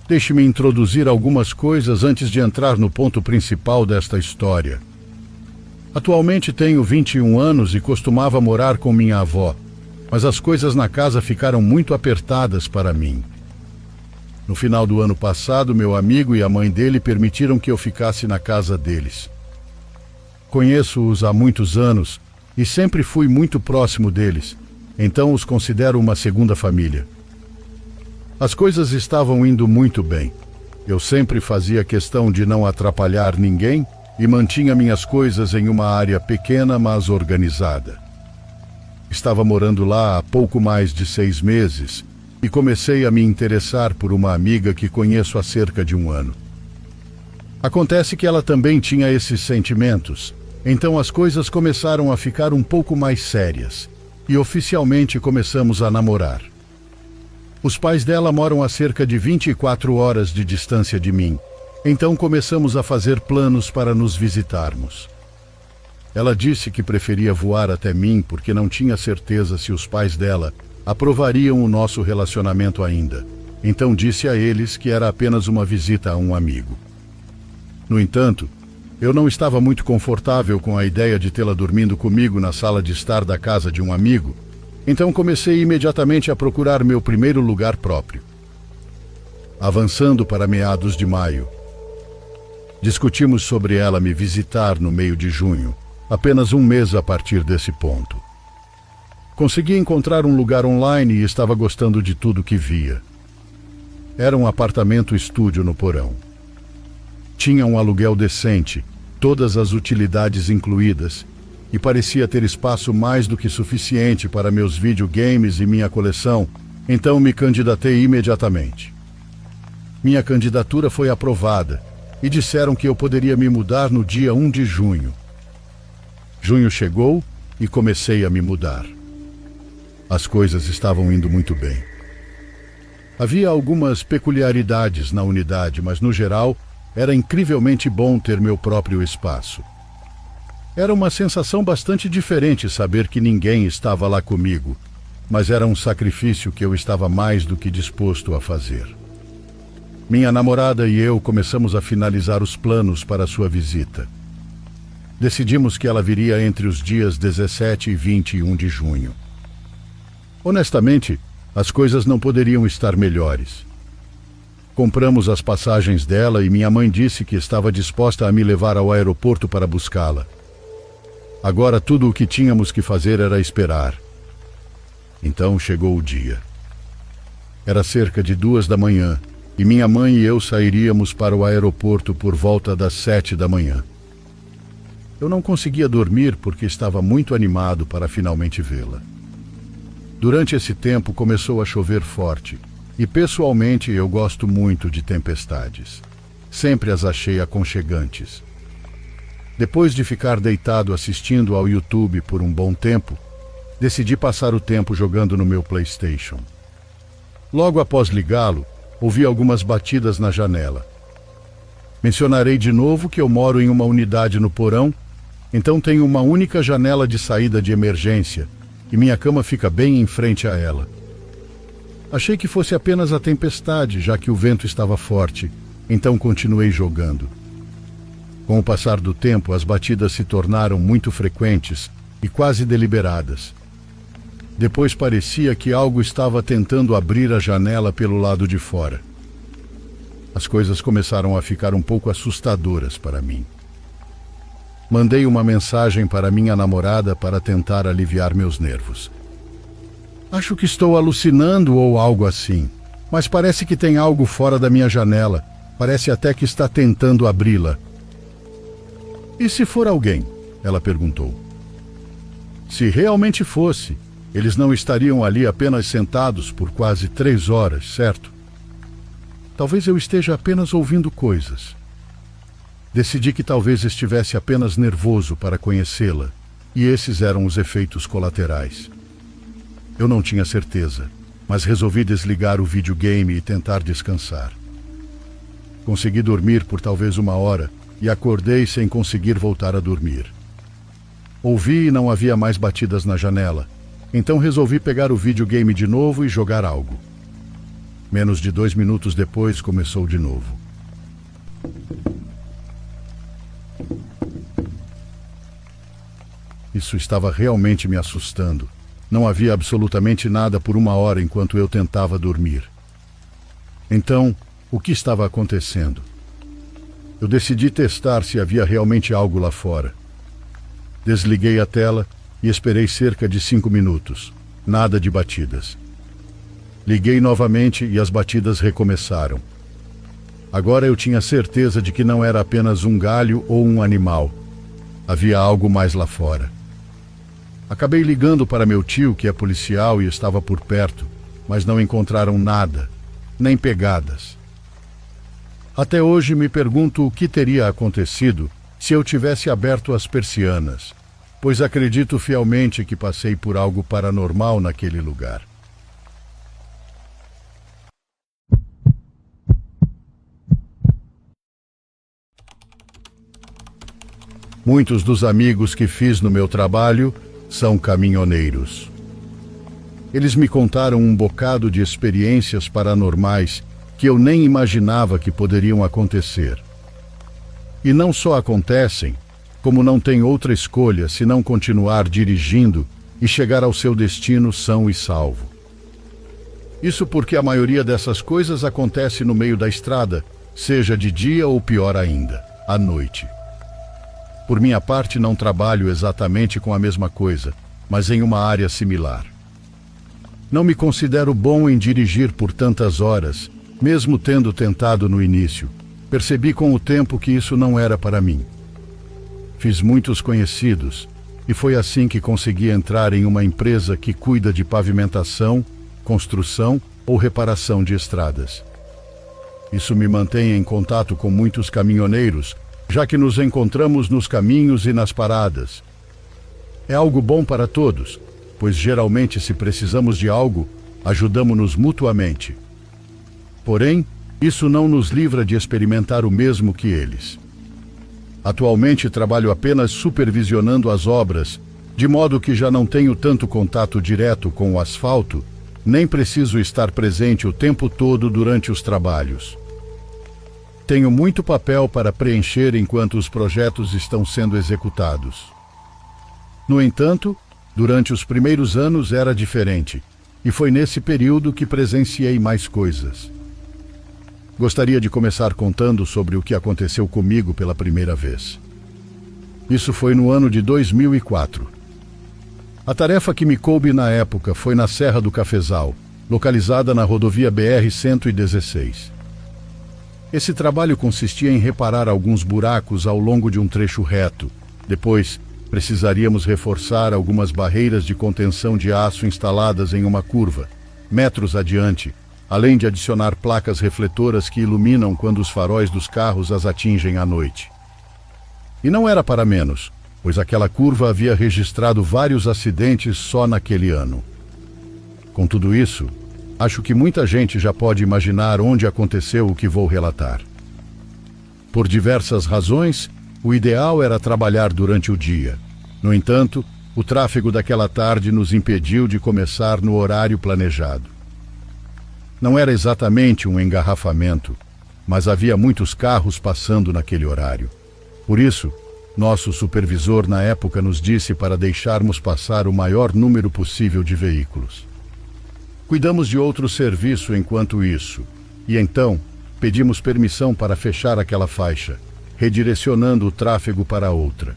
Deixe-me introduzir algumas coisas antes de entrar no ponto principal desta história. Atualmente tenho 21 anos e costumava morar com minha avó, mas as coisas na casa ficaram muito apertadas para mim. No final do ano passado, meu amigo e a mãe dele permitiram que eu ficasse na casa deles. Conheço-os há muitos anos e sempre fui muito próximo deles, então os considero uma segunda família. As coisas estavam indo muito bem. Eu sempre fazia questão de não atrapalhar ninguém e mantinha minhas coisas em uma área pequena, mas organizada. Estava morando lá há pouco mais de 6 meses e comecei a me interessar por uma amiga que conheço há cerca de 1 ano. Acontece que ela também tinha esses sentimentos, então as coisas começaram a ficar um pouco mais sérias e oficialmente começamos a namorar. Os pais dela moram a cerca de 24 horas de distância de mim, então começamos a fazer planos para nos visitarmos. Ela disse que preferia voar até mim porque não tinha certeza se os pais dela aprovariam o nosso relacionamento ainda, então disse a eles que era apenas uma visita a um amigo. No entanto, eu não estava muito confortável com a ideia de tê-la dormindo comigo na sala de estar da casa de um amigo, então comecei imediatamente a procurar meu primeiro lugar próprio. Avançando para meados de maio, discutimos sobre ela me visitar no meio de junho, apenas 1 mês a partir desse ponto. Consegui encontrar um lugar online e estava gostando de tudo que via. Era um apartamento-estúdio no porão. Tinha um aluguel decente, todas as utilidades incluídas, e parecia ter espaço mais do que suficiente para meus videogames e minha coleção, então me candidatei imediatamente. Minha candidatura foi aprovada e disseram que eu poderia me mudar no dia 1 de junho. Junho chegou e comecei a me mudar. As coisas estavam indo muito bem. Havia algumas peculiaridades na unidade, mas no geral era incrivelmente bom ter meu próprio espaço. Era uma sensação bastante diferente saber que ninguém estava lá comigo, mas era um sacrifício que eu estava mais do que disposto a fazer. Minha namorada e eu começamos a finalizar os planos para sua visita. Decidimos que ela viria entre os dias 17 e 21 de junho. Honestamente, as coisas não poderiam estar melhores. Compramos as passagens dela e minha mãe disse que estava disposta a me levar ao aeroporto para buscá-la. Agora tudo o que tínhamos que fazer era esperar. Então chegou o dia. Era cerca de 2 da manhã e minha mãe e eu sairíamos para o aeroporto por volta das 7 da manhã. Eu não conseguia dormir porque estava muito animado para finalmente vê-la. Durante esse tempo começou a chover forte e pessoalmente eu gosto muito de tempestades. Sempre as achei aconchegantes. Depois de ficar deitado assistindo ao YouTube por um bom tempo, decidi passar o tempo jogando no meu PlayStation. Logo após ligá-lo, ouvi algumas batidas na janela. Mencionarei de novo que eu moro em uma unidade no porão, então tenho uma única janela de saída de emergência e minha cama fica bem em frente a ela. Achei que fosse apenas a tempestade, já que o vento estava forte, então continuei jogando. Com o passar do tempo, as batidas se tornaram muito frequentes e quase deliberadas. Depois parecia que algo estava tentando abrir a janela pelo lado de fora. As coisas começaram a ficar um pouco assustadoras para mim. Mandei uma mensagem para minha namorada para tentar aliviar meus nervos. Acho que estou alucinando ou algo assim, mas parece que tem algo fora da minha janela. Parece até que está tentando abri-la. E se for alguém? Ela perguntou. Se realmente fosse, eles não estariam ali apenas sentados por quase 3 horas, certo? Talvez eu esteja apenas ouvindo coisas. Decidi que talvez estivesse apenas nervoso para conhecê-la, e esses eram os efeitos colaterais. Eu não tinha certeza, mas resolvi desligar o videogame e tentar descansar. Consegui dormir por talvez 1 hora e acordei sem conseguir voltar a dormir. Ouvi e não havia mais batidas na janela, então resolvi pegar o videogame de novo e jogar algo. Menos de 2 minutos depois, começou de novo. Isso estava realmente me assustando. Não havia absolutamente nada por 1 hora enquanto eu tentava dormir. Então, o que estava acontecendo? Eu decidi testar se havia realmente algo lá fora. Desliguei a tela e esperei cerca de 5 minutos. Nada de batidas. Liguei novamente e as batidas recomeçaram. Agora eu tinha certeza de que não era apenas um galho ou um animal. Havia algo mais lá fora. Acabei ligando para meu tio, que é policial e estava por perto, mas não encontraram nada, nem pegadas. Até hoje me pergunto o que teria acontecido se eu tivesse aberto as persianas, pois acredito fielmente que passei por algo paranormal naquele lugar. Muitos dos amigos que fiz no meu trabalho são caminhoneiros. Eles me contaram um bocado de experiências paranormais que eu nem imaginava que poderiam acontecer. E não só acontecem, como não tem outra escolha senão continuar dirigindo e chegar ao seu destino são e salvo. Isso porque a maioria dessas coisas acontece no meio da estrada, seja de dia ou pior ainda, à noite. Por minha parte, não trabalho exatamente com a mesma coisa, mas em uma área similar. Não me considero bom em dirigir por tantas horas, mesmo tendo tentado no início. Percebi com o tempo que isso não era para mim. Fiz muitos conhecidos, e foi assim que consegui entrar em uma empresa que cuida de pavimentação, construção ou reparação de estradas. Isso me mantém em contato com muitos caminhoneiros, já que nos encontramos nos caminhos e nas paradas. É algo bom para todos, pois geralmente se precisamos de algo, ajudamos-nos mutuamente. Porém, isso não nos livra de experimentar o mesmo que eles. Atualmente trabalho apenas supervisionando as obras, de modo que já não tenho tanto contato direto com o asfalto, nem preciso estar presente o tempo todo durante os trabalhos. Tenho muito papel para preencher enquanto os projetos estão sendo executados. No entanto, durante os primeiros anos era diferente, e foi nesse período que presenciei mais coisas. Gostaria de começar contando sobre o que aconteceu comigo pela primeira vez. Isso foi no ano de 2004. A tarefa que me coube na época foi na Serra do Cafezal, localizada na rodovia BR-116. Esse trabalho consistia em reparar alguns buracos ao longo de um trecho reto. Depois, precisaríamos reforçar algumas barreiras de contenção de aço instaladas em uma curva, metros adiante, além de adicionar placas refletoras que iluminam quando os faróis dos carros as atingem à noite. E não era para menos, pois aquela curva havia registrado vários acidentes só naquele ano. Com tudo isso, acho que muita gente já pode imaginar onde aconteceu o que vou relatar. Por diversas razões, o ideal era trabalhar durante o dia. No entanto, o tráfego daquela tarde nos impediu de começar no horário planejado. Não era exatamente um engarrafamento, mas havia muitos carros passando naquele horário. Por isso, nosso supervisor na época nos disse para deixarmos passar o maior número possível de veículos. Cuidamos de outro serviço enquanto isso, e então pedimos permissão para fechar aquela faixa, redirecionando o tráfego para outra.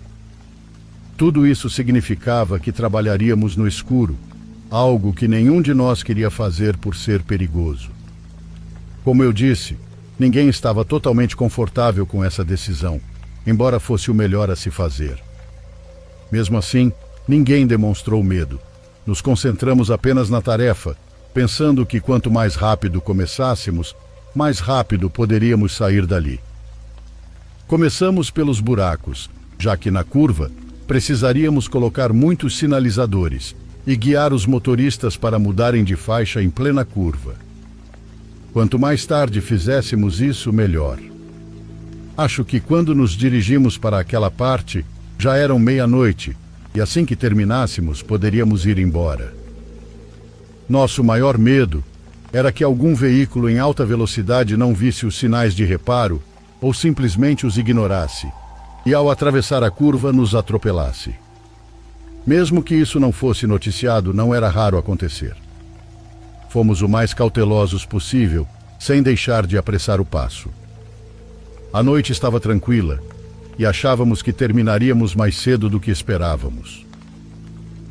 Tudo isso significava que trabalharíamos no escuro, algo que nenhum de nós queria fazer por ser perigoso. Como eu disse, ninguém estava totalmente confortável com essa decisão, embora fosse o melhor a se fazer. Mesmo assim, ninguém demonstrou medo. Nos concentramos apenas na tarefa, pensando que quanto mais rápido começássemos, mais rápido poderíamos sair dali. Começamos pelos buracos, já que na curva precisaríamos colocar muitos sinalizadores e guiar os motoristas para mudarem de faixa em plena curva. Quanto mais tarde fizéssemos isso, melhor. Acho que quando nos dirigimos para aquela parte, já eram 00:30, e assim que terminássemos, poderíamos ir embora. Nosso maior medo era que algum veículo em alta velocidade não visse os sinais de reparo ou simplesmente os ignorasse, e ao atravessar a curva nos atropelasse. Mesmo que isso não fosse noticiado, não era raro acontecer. Fomos o mais cautelosos possível, sem deixar de apressar o passo. A noite estava tranquila e achávamos que terminaríamos mais cedo do que esperávamos.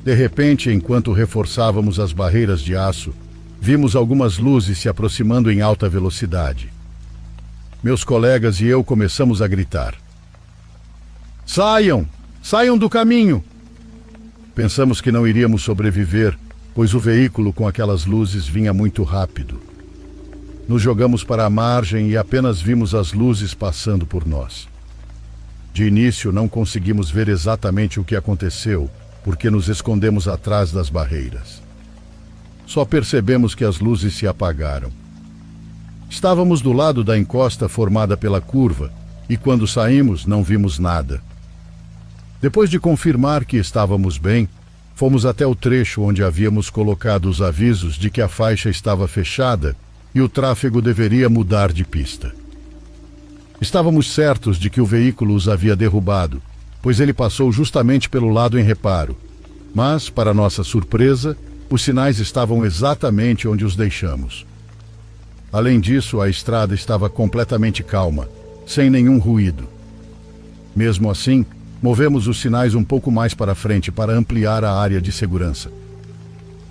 De repente, enquanto reforçávamos as barreiras de aço, vimos algumas luzes se aproximando em alta velocidade. Meus colegas e eu começamos a gritar: "Saiam! Saiam do caminho!" Pensamos que não iríamos sobreviver, pois o veículo com aquelas luzes vinha muito rápido. Nos jogamos para a margem e apenas vimos as luzes passando por nós. De início, não conseguimos ver exatamente o que aconteceu, porque nos escondemos atrás das barreiras. Só percebemos que as luzes se apagaram. Estávamos do lado da encosta formada pela curva e quando saímos não vimos nada. Depois de confirmar que estávamos bem, fomos até o trecho onde havíamos colocado os avisos de que a faixa estava fechada e o tráfego deveria mudar de pista. Estávamos certos de que o veículo os havia derrubado, pois ele passou justamente pelo lado em reparo. Mas, para nossa surpresa, os sinais estavam exatamente onde os deixamos. Além disso, a estrada estava completamente calma, sem nenhum ruído. Mesmo assim, movemos os sinais um pouco mais para frente para ampliar a área de segurança.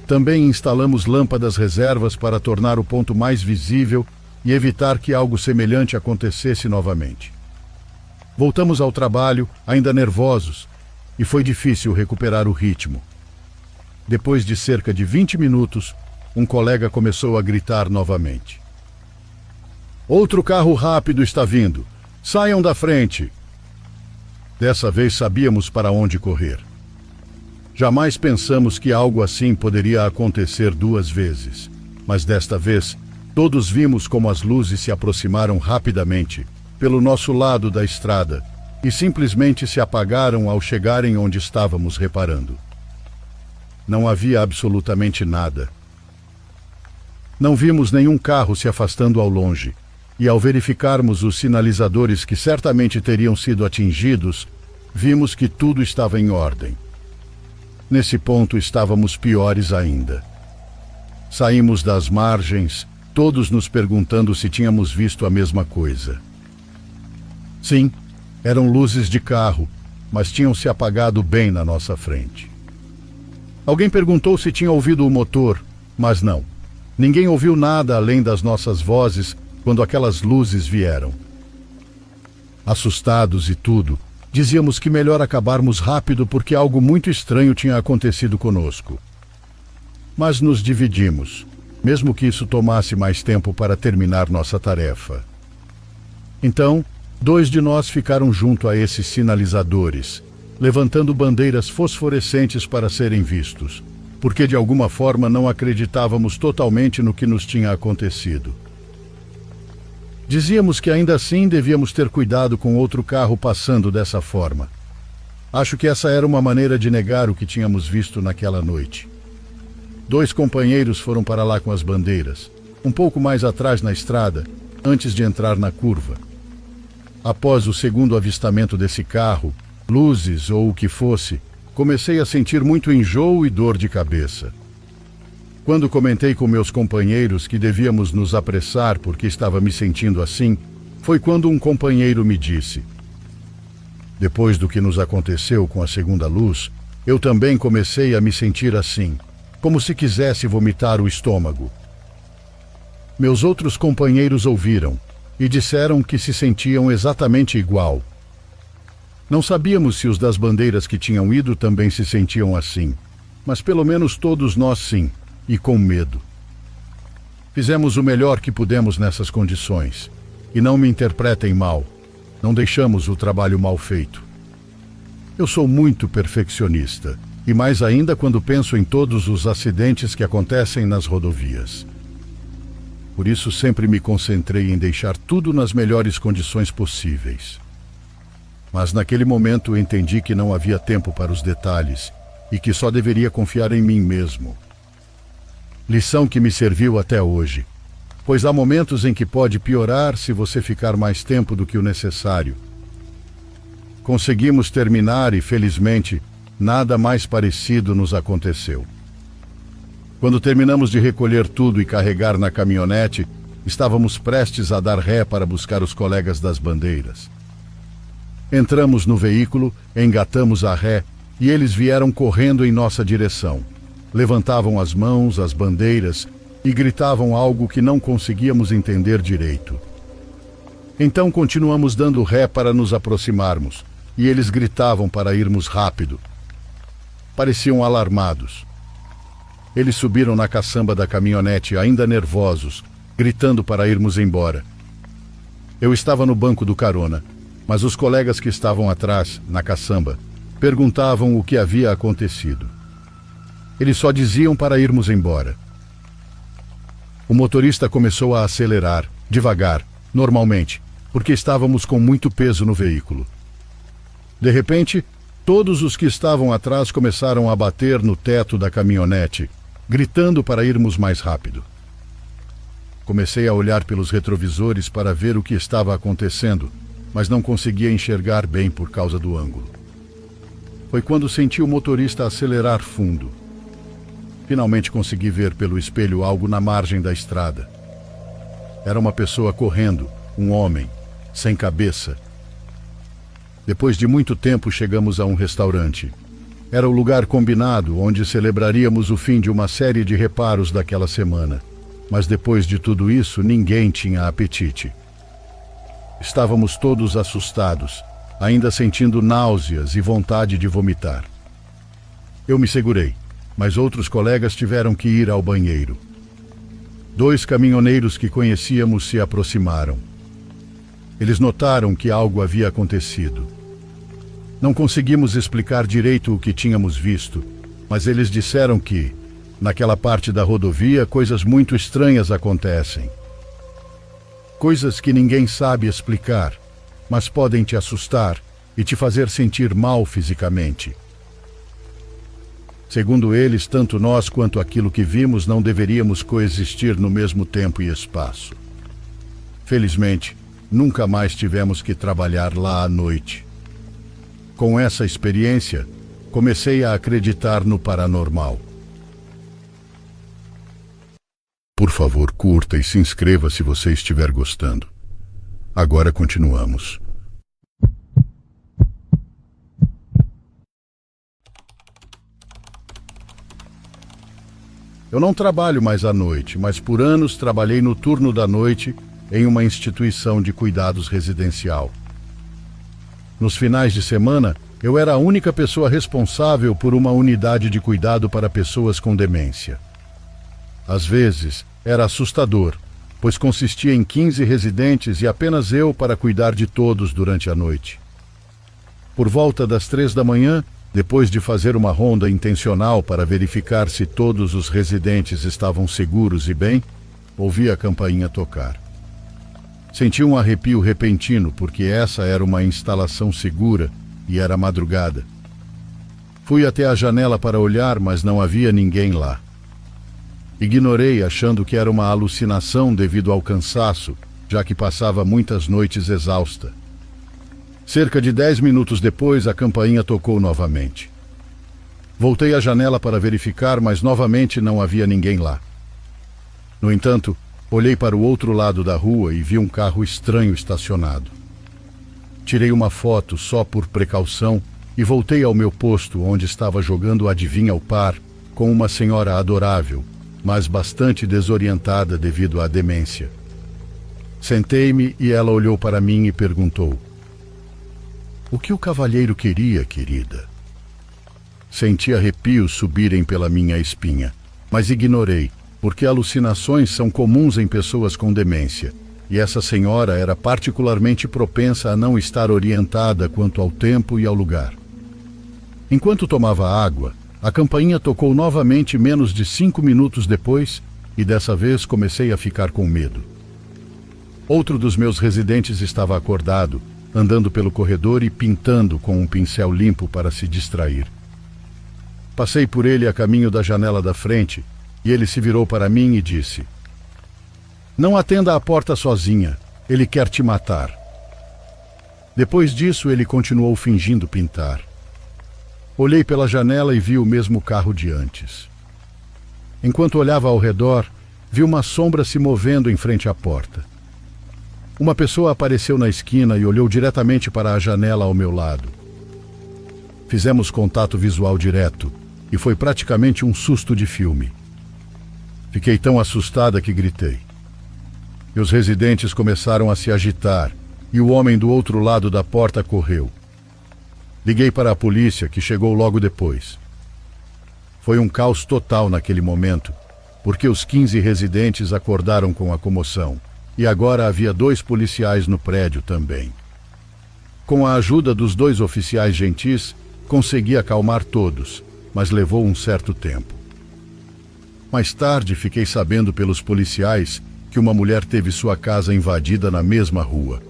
Também instalamos lâmpadas reservas para tornar o ponto mais visível e evitar que algo semelhante acontecesse novamente. Voltamos ao trabalho, ainda nervosos, e foi difícil recuperar o ritmo. Depois de cerca de 20 minutos, um colega começou a gritar novamente: "Outro carro rápido está vindo! Saiam da frente!" Dessa vez sabíamos para onde correr. Jamais pensamos que algo assim poderia acontecer duas vezes, mas desta vez, todos vimos como as luzes se aproximaram rapidamente, pelo nosso lado da estrada, e simplesmente se apagaram ao chegarem onde estávamos reparando. Não havia absolutamente nada. Não vimos nenhum carro se afastando ao longe, e ao verificarmos os sinalizadores que certamente teriam sido atingidos, vimos que tudo estava em ordem. Nesse ponto estávamos piores ainda. Saímos das margens, todos nos perguntando se tínhamos visto a mesma coisa. Sim, eram luzes de carro, mas tinham se apagado bem na nossa frente. Alguém perguntou se tinha ouvido o motor, mas não. Ninguém ouviu nada além das nossas vozes quando aquelas luzes vieram. Assustados e tudo, dizíamos que melhor acabarmos rápido porque algo muito estranho tinha acontecido conosco. Mas nos dividimos, mesmo que isso tomasse mais tempo para terminar nossa tarefa. Então, 2 de nós ficaram junto a esses sinalizadores, levantando bandeiras fosforescentes para serem vistos, porque de alguma forma não acreditávamos totalmente no que nos tinha acontecido. Dizíamos que ainda assim devíamos ter cuidado com outro carro passando dessa forma. Acho que essa era uma maneira de negar o que tínhamos visto naquela noite. 2 companheiros foram para lá com as bandeiras, um pouco mais atrás na estrada, antes de entrar na curva. Após o segundo avistamento desse carro, luzes ou o que fosse, comecei a sentir muito enjoo e dor de cabeça. Quando comentei com meus companheiros que devíamos nos apressar porque estava me sentindo assim, foi quando um companheiro me disse: "Depois do que nos aconteceu com a segunda luz, eu também comecei a me sentir assim, como se quisesse vomitar o estômago." Meus outros companheiros ouviram e disseram que se sentiam exatamente igual. Não sabíamos se os das bandeiras que tinham ido também se sentiam assim, mas pelo menos todos nós sim, e com medo. Fizemos o melhor que pudemos nessas condições, e não me interpretem mal, não deixamos o trabalho mal feito. Eu sou muito perfeccionista, e mais ainda quando penso em todos os acidentes que acontecem nas rodovias. Por isso sempre me concentrei em deixar tudo nas melhores condições possíveis. Mas naquele momento entendi que não havia tempo para os detalhes e que só deveria confiar em mim mesmo. Lição que me serviu até hoje, pois há momentos em que pode piorar se você ficar mais tempo do que o necessário. Conseguimos terminar e, felizmente, nada mais parecido nos aconteceu. Quando terminamos de recolher tudo e carregar na caminhonete, estávamos prestes a dar ré para buscar os colegas das bandeiras. Entramos no veículo, engatamos a ré e eles vieram correndo em nossa direção. Levantavam as mãos, as bandeiras e gritavam algo que não conseguíamos entender direito. Então continuamos dando ré para nos aproximarmos e eles gritavam para irmos rápido. Pareciam alarmados. Eles subiram na caçamba da caminhonete ainda nervosos, gritando para irmos embora. Eu estava no banco do carona, mas os colegas que estavam atrás, na caçamba, perguntavam o que havia acontecido. Eles só diziam para irmos embora. O motorista começou a acelerar, devagar, normalmente, porque estávamos com muito peso no veículo. De repente, todos os que estavam atrás começaram a bater no teto da caminhonete, gritando para irmos mais rápido. Comecei a olhar pelos retrovisores para ver o que estava acontecendo, mas não conseguia enxergar bem por causa do ângulo. Foi quando senti o motorista acelerar fundo. Finalmente consegui ver pelo espelho algo na margem da estrada. Era uma pessoa correndo, um homem, sem cabeça. Depois de muito tempo chegamos a um restaurante. Era o lugar combinado onde celebraríamos o fim de uma série de reparos daquela semana. Mas depois de tudo isso, ninguém tinha apetite. Estávamos todos assustados, ainda sentindo náuseas e vontade de vomitar. Eu me segurei, mas outros colegas tiveram que ir ao banheiro. 2 caminhoneiros que conhecíamos se aproximaram. Eles notaram que algo havia acontecido. Não conseguimos explicar direito o que tínhamos visto, mas eles disseram que, naquela parte da rodovia, coisas muito estranhas acontecem. Coisas que ninguém sabe explicar, mas podem te assustar e te fazer sentir mal fisicamente. Segundo eles, tanto nós quanto aquilo que vimos não deveríamos coexistir no mesmo tempo e espaço. Felizmente, nunca mais tivemos que trabalhar lá à noite. Com essa experiência, comecei a acreditar no paranormal. Por favor, curta e se inscreva se você estiver gostando. Agora continuamos. Eu não trabalho mais à noite, mas por anos trabalhei no turno da noite em uma instituição de cuidados residencial. Nos finais de semana, eu era a única pessoa responsável por uma unidade de cuidado para pessoas com demência. Às vezes, era assustador, pois consistia em 15 residentes e apenas eu para cuidar de todos durante a noite. Por volta das 3 da manhã, depois de fazer uma ronda intencional para verificar se todos os residentes estavam seguros e bem, ouvi a campainha tocar. Senti um arrepio repentino, porque essa era uma instalação segura e era madrugada. Fui até a janela para olhar, mas não havia ninguém lá. Ignorei, achando que era uma alucinação devido ao cansaço, já que passava muitas noites exausta. Cerca de 10 minutos depois, a campainha tocou novamente. Voltei à janela para verificar, mas novamente não havia ninguém lá. No entanto, olhei para o outro lado da rua e vi um carro estranho estacionado. Tirei uma foto só por precaução e voltei ao meu posto, onde estava jogando adivinha ao par com uma senhora adorável, mas bastante desorientada devido à demência. Sentei-me e ela olhou para mim e perguntou: "O que o cavalheiro queria, querida?" Senti arrepios subirem pela minha espinha, mas ignorei, porque alucinações são comuns em pessoas com demência, e essa senhora era particularmente propensa a não estar orientada quanto ao tempo e ao lugar. Enquanto tomava água, a campainha tocou novamente menos de 5 minutos depois, e dessa vez comecei a ficar com medo. Outro dos meus residentes estava acordado, andando pelo corredor e pintando com um pincel limpo para se distrair. Passei por ele a caminho da janela da frente e ele se virou para mim e disse: "Não atenda à porta sozinha, ele quer te matar." Depois disso, ele continuou fingindo pintar. Olhei pela janela e vi o mesmo carro de antes. Enquanto olhava ao redor, vi uma sombra se movendo em frente à porta. Uma pessoa apareceu na esquina e olhou diretamente para a janela ao meu lado. Fizemos contato visual direto e foi praticamente um susto de filme. Fiquei tão assustada que gritei. E os residentes começaram a se agitar e o homem do outro lado da porta correu. Liguei para a polícia, que chegou logo depois. Foi um caos total naquele momento, porque os 15 residentes acordaram com a comoção. E agora havia 2 policiais no prédio também. Com a ajuda dos 2 oficiais gentis, consegui acalmar todos, mas levou um certo tempo. Mais tarde, fiquei sabendo pelos policiais que uma mulher teve sua casa invadida na mesma rua.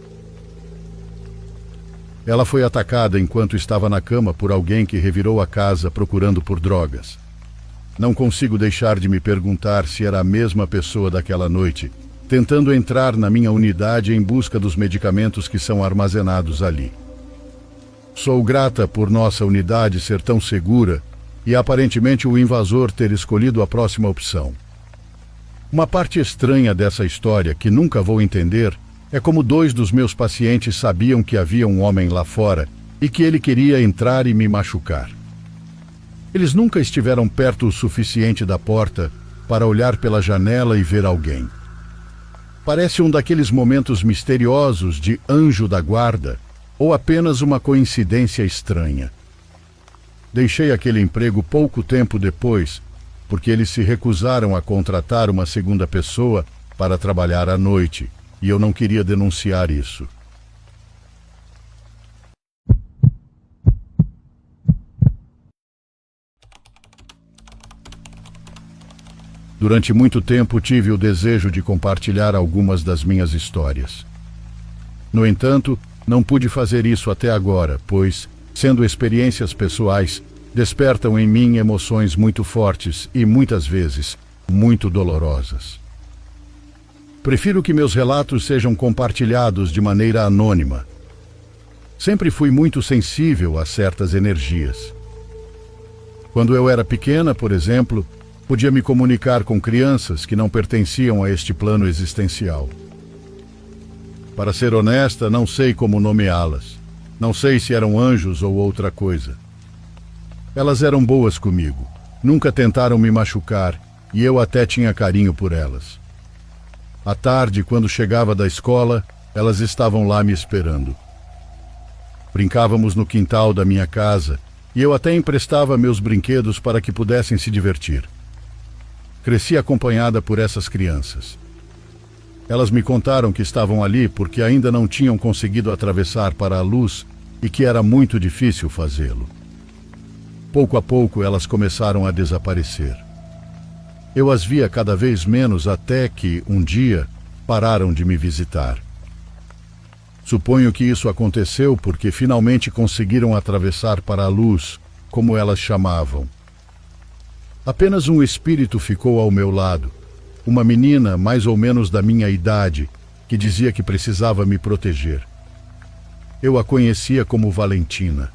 Ela foi atacada enquanto estava na cama por alguém que revirou a casa procurando por drogas. Não consigo deixar de me perguntar se era a mesma pessoa daquela noite, tentando entrar na minha unidade em busca dos medicamentos que são armazenados ali. Sou grata por nossa unidade ser tão segura e aparentemente o invasor ter escolhido a próxima opção. Uma parte estranha dessa história, que nunca vou entender, é como 2 dos meus pacientes sabiam que havia um homem lá fora e que ele queria entrar e me machucar. Eles nunca estiveram perto o suficiente da porta para olhar pela janela e ver alguém. Parece um daqueles momentos misteriosos de anjo da guarda ou apenas uma coincidência estranha. Deixei aquele emprego pouco tempo depois, porque eles se recusaram a contratar uma segunda pessoa para trabalhar à noite, e eu não queria denunciar isso. Durante muito tempo tive o desejo de compartilhar algumas das minhas histórias. No entanto, não pude fazer isso até agora, pois, sendo experiências pessoais, despertam em mim emoções muito fortes e, muitas vezes, muito dolorosas. Prefiro que meus relatos sejam compartilhados de maneira anônima. Sempre fui muito sensível a certas energias. Quando eu era pequena, por exemplo, podia me comunicar com crianças que não pertenciam a este plano existencial. Para ser honesta, não sei como nomeá-las. Não sei se eram anjos ou outra coisa. Elas eram boas comigo, nunca tentaram me machucar e eu até tinha carinho por elas. À tarde, quando chegava da escola, elas estavam lá me esperando. Brincávamos no quintal da minha casa e eu até emprestava meus brinquedos para que pudessem se divertir. Cresci acompanhada por essas crianças. Elas me contaram que estavam ali porque ainda não tinham conseguido atravessar para a luz e que era muito difícil fazê-lo. Pouco a pouco elas começaram a desaparecer. Eu as via cada vez menos até que, um dia, pararam de me visitar. Suponho que isso aconteceu porque finalmente conseguiram atravessar para a luz, como elas chamavam. Apenas um espírito ficou ao meu lado, uma menina mais ou menos da minha idade, que dizia que precisava me proteger. Eu a conhecia como Valentina.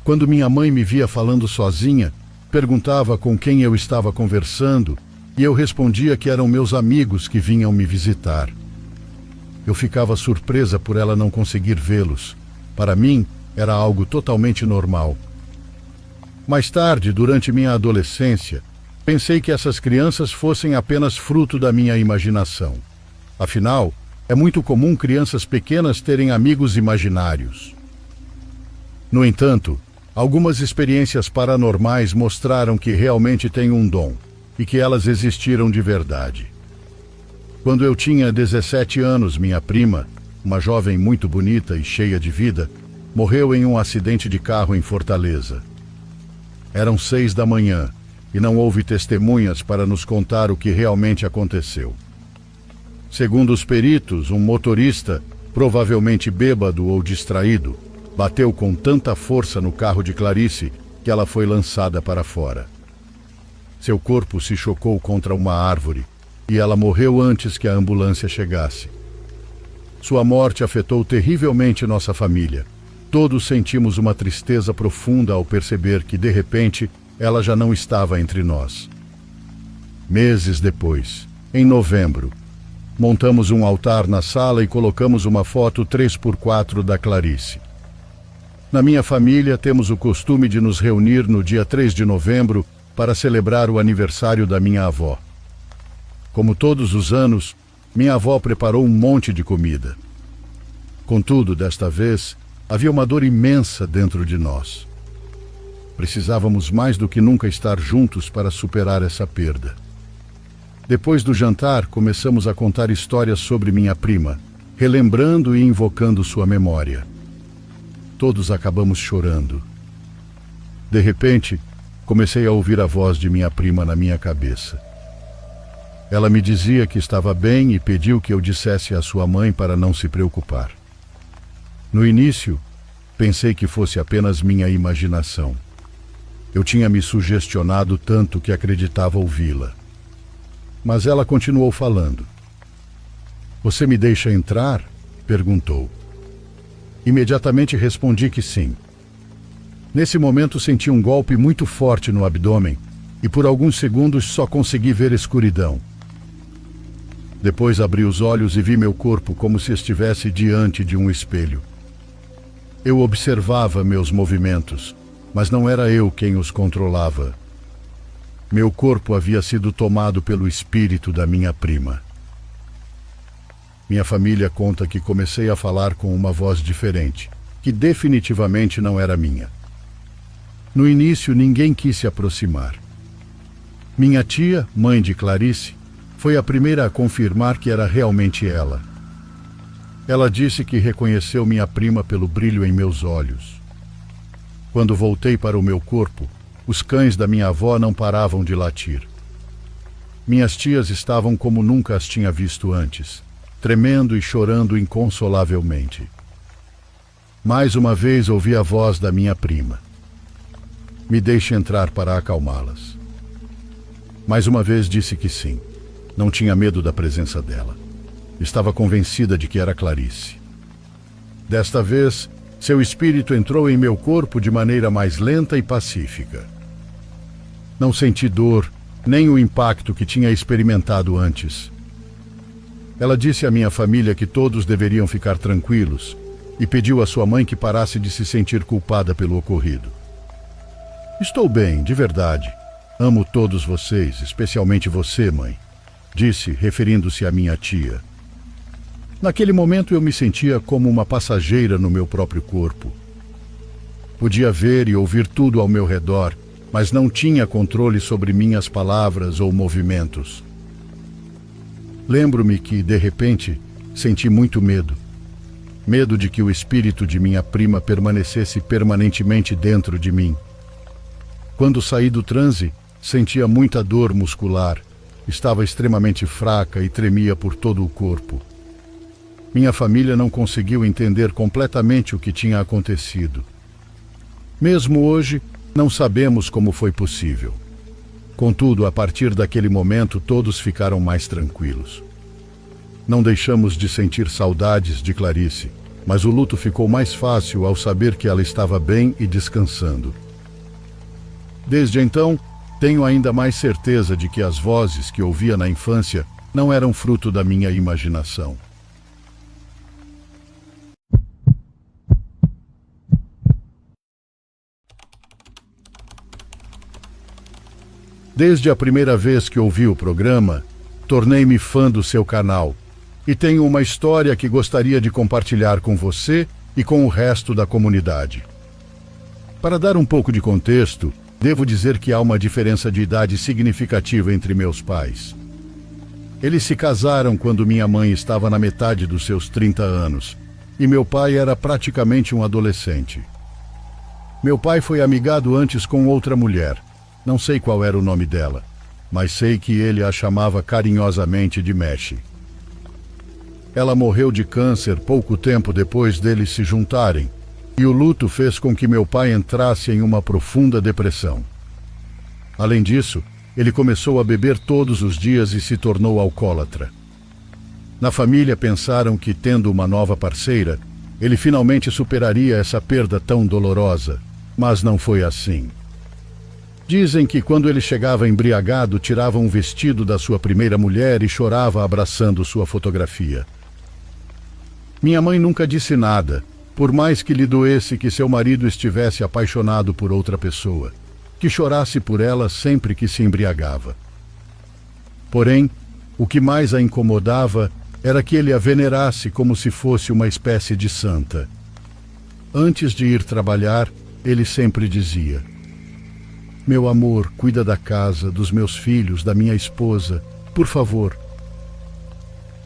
Quando minha mãe me via falando sozinha, perguntava com quem eu estava conversando e eu respondia que eram meus amigos que vinham me visitar. Eu ficava surpresa por ela não conseguir vê-los. Para mim, era algo totalmente normal. Mais tarde, durante minha adolescência, pensei que essas crianças fossem apenas fruto da minha imaginação. Afinal, é muito comum crianças pequenas terem amigos imaginários. No entanto, algumas experiências paranormais mostraram que realmente tenho um dom e que elas existiram de verdade. Quando eu tinha 17 anos, minha prima, uma jovem muito bonita e cheia de vida, morreu em um acidente de carro em Fortaleza. Eram 6 da manhã e não houve testemunhas para nos contar o que realmente aconteceu. Segundo os peritos, um motorista, provavelmente bêbado ou distraído, bateu com tanta força no carro de Clarice que ela foi lançada para fora. Seu corpo se chocou contra uma árvore e ela morreu antes que a ambulância chegasse. Sua morte afetou terrivelmente nossa família. Todos sentimos uma tristeza profunda ao perceber que, de repente, ela já não estava entre nós. Meses depois, em novembro, montamos um altar na sala e colocamos uma foto 3x4 da Clarice. Na minha família, temos o costume de nos reunir no dia 3 de novembro para celebrar o aniversário da minha avó. Como todos os anos, minha avó preparou um monte de comida. Contudo, desta vez, havia uma dor imensa dentro de nós. Precisávamos mais do que nunca estar juntos para superar essa perda. Depois do jantar, começamos a contar histórias sobre minha prima, relembrando e invocando sua memória. Todos acabamos chorando. De repente, comecei a ouvir a voz de minha prima na minha cabeça. Ela me dizia que estava bem e pediu que eu dissesse à sua mãe para não se preocupar. No início, pensei que fosse apenas minha imaginação. Eu tinha me sugestionado tanto que acreditava ouvi-la. Mas ela continuou falando. "Você me deixa entrar?" perguntou. Imediatamente respondi que sim. Nesse momento senti um golpe muito forte no abdômen e por alguns segundos só consegui ver escuridão. Depois abri os olhos e vi meu corpo como se estivesse diante de um espelho. Eu observava meus movimentos, mas não era eu quem os controlava. Meu corpo havia sido tomado pelo espírito da minha prima. Minha família conta que comecei a falar com uma voz diferente, que definitivamente não era minha. No início, ninguém quis se aproximar. Minha tia, mãe de Clarice, foi a primeira a confirmar que era realmente ela. Ela disse que reconheceu minha prima pelo brilho em meus olhos. Quando voltei para o meu corpo, os cães da minha avó não paravam de latir. Minhas tias estavam como nunca as tinha visto antes, tremendo e chorando inconsolavelmente. Mais uma vez ouvi a voz da minha prima. Me deixe entrar para acalmá-las. Mais uma vez disse que sim. Não tinha medo da presença dela. Estava convencida de que era Clarice. Desta vez, seu espírito entrou em meu corpo de maneira mais lenta e pacífica. Não senti dor, nem o impacto que tinha experimentado antes. Ela disse à minha família que todos deveriam ficar tranquilos e pediu à sua mãe que parasse de se sentir culpada pelo ocorrido. "Estou bem, de verdade. Amo todos vocês, especialmente você, mãe", disse, referindo-se à minha tia. Naquele momento eu me sentia como uma passageira no meu próprio corpo. Podia ver e ouvir tudo ao meu redor, mas não tinha controle sobre minhas palavras ou movimentos. Lembro-me que, de repente, senti muito medo. Medo de que o espírito de minha prima permanecesse permanentemente dentro de mim. Quando saí do transe, sentia muita dor muscular. Estava extremamente fraca e tremia por todo o corpo. Minha família não conseguiu entender completamente o que tinha acontecido. Mesmo hoje, não sabemos como foi possível. Contudo, a partir daquele momento, todos ficaram mais tranquilos. Não deixamos de sentir saudades de Clarice, mas o luto ficou mais fácil ao saber que ela estava bem e descansando. Desde então, tenho ainda mais certeza de que as vozes que ouvia na infância não eram fruto da minha imaginação. Desde a primeira vez que ouvi o programa, tornei-me fã do seu canal e tenho uma história que gostaria de compartilhar com você e com o resto da comunidade. Para dar um pouco de contexto, devo dizer que há uma diferença de idade significativa entre meus pais. Eles se casaram quando minha mãe estava na metade dos seus 30 anos e meu pai era praticamente um adolescente. Meu pai foi amigado antes com outra mulher. Não sei qual era o nome dela, mas sei que ele a chamava carinhosamente de Meshi. Ela morreu de câncer pouco tempo depois deles se juntarem, e o luto fez com que meu pai entrasse em uma profunda depressão. Além disso, ele começou a beber todos os dias e se tornou alcoólatra. Na família pensaram que, tendo uma nova parceira, ele finalmente superaria essa perda tão dolorosa, mas não foi assim. Dizem que quando ele chegava embriagado, tirava um vestido da sua primeira mulher e chorava abraçando sua fotografia. Minha mãe nunca disse nada, por mais que lhe doesse que seu marido estivesse apaixonado por outra pessoa, que chorasse por ela sempre que se embriagava. Porém, o que mais a incomodava era que ele a venerasse como se fosse uma espécie de santa. Antes de ir trabalhar, ele sempre dizia: "Meu amor, cuida da casa, dos meus filhos, da minha esposa, por favor."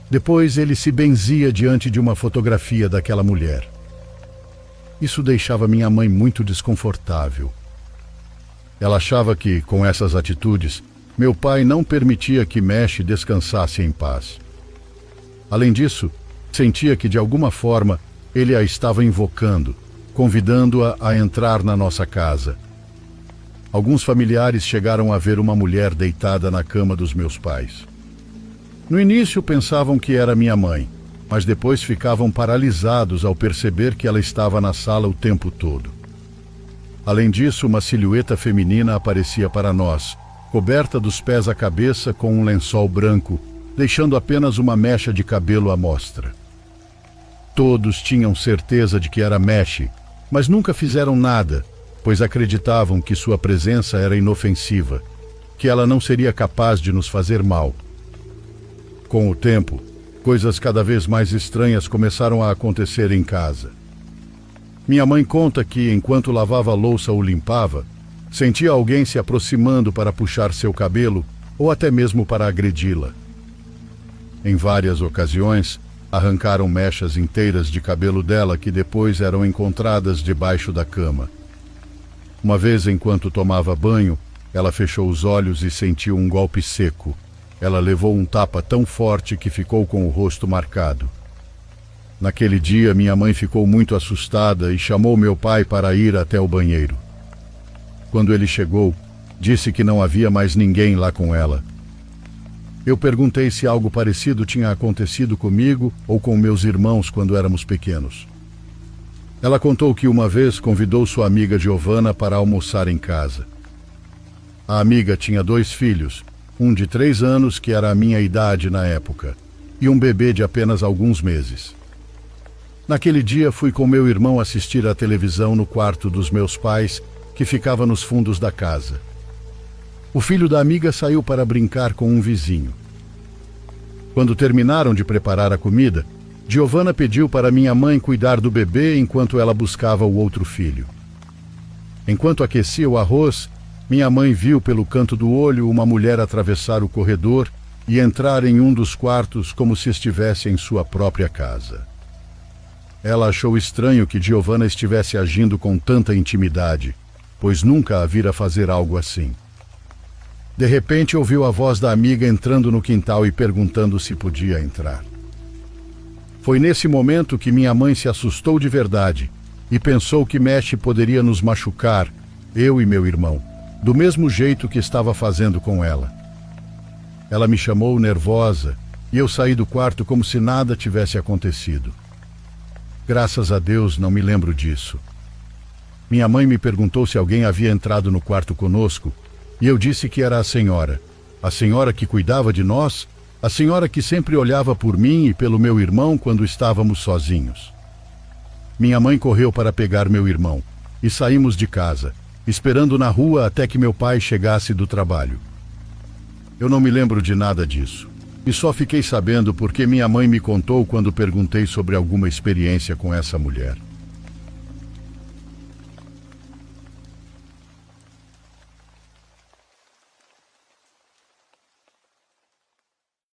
Depois ele se benzia diante de uma fotografia daquela mulher. Isso deixava minha mãe muito desconfortável. Ela achava que, com essas atitudes, meu pai não permitia que Mesh descansasse em paz. Além disso, sentia que de alguma forma ele a estava invocando, convidando-a a entrar na nossa casa. Alguns familiares chegaram a ver uma mulher deitada na cama dos meus pais. No início pensavam que era minha mãe, mas depois ficavam paralisados ao perceber que ela estava na sala o tempo todo. Além disso, uma silhueta feminina aparecia para nós, coberta dos pés à cabeça com um lençol branco, deixando apenas uma mecha de cabelo à mostra. Todos tinham certeza de que era Mesh, mas nunca fizeram nada, pois acreditavam que sua presença era inofensiva, que ela não seria capaz de nos fazer mal. Com o tempo, coisas cada vez mais estranhas começaram a acontecer em casa. Minha mãe conta que, enquanto lavava a louça ou limpava, sentia alguém se aproximando para puxar seu cabelo ou até mesmo para agredi-la. Em várias ocasiões, arrancaram mechas inteiras de cabelo dela que depois eram encontradas debaixo da cama. Uma vez, enquanto tomava banho, ela fechou os olhos e sentiu um golpe seco. Ela levou um tapa tão forte que ficou com o rosto marcado. Naquele dia, minha mãe ficou muito assustada e chamou meu pai para ir até o banheiro. Quando ele chegou, disse que não havia mais ninguém lá com ela. Eu perguntei se algo parecido tinha acontecido comigo ou com meus irmãos quando éramos pequenos. Ela contou que uma vez convidou sua amiga Giovanna para almoçar em casa. A amiga tinha 2 filhos, um de 3 anos, que era a minha idade na época, e um bebê de apenas alguns meses. Naquele dia fui com meu irmão assistir à televisão no quarto dos meus pais, que ficava nos fundos da casa. O filho da amiga saiu para brincar com um vizinho. Quando terminaram de preparar a comida, Giovanna pediu para minha mãe cuidar do bebê enquanto ela buscava o outro filho. Enquanto aquecia o arroz, minha mãe viu pelo canto do olho uma mulher atravessar o corredor e entrar em um dos quartos como se estivesse em sua própria casa. Ela achou estranho que Giovanna estivesse agindo com tanta intimidade, pois nunca a vira fazer algo assim. De repente ouviu a voz da amiga entrando no quintal e perguntando se podia entrar. Foi nesse momento que minha mãe se assustou de verdade e pensou que Mesh poderia nos machucar, eu e meu irmão, do mesmo jeito que estava fazendo com ela. Ela me chamou nervosa e eu saí do quarto como se nada tivesse acontecido. Graças a Deus não me lembro disso. Minha mãe me perguntou se alguém havia entrado no quarto conosco e eu disse que era a senhora que cuidava de nós, a senhora que sempre olhava por mim e pelo meu irmão quando estávamos sozinhos. Minha mãe correu para pegar meu irmão e saímos de casa, esperando na rua até que meu pai chegasse do trabalho. Eu não me lembro de nada disso, e só fiquei sabendo porque minha mãe me contou quando perguntei sobre alguma experiência com essa mulher.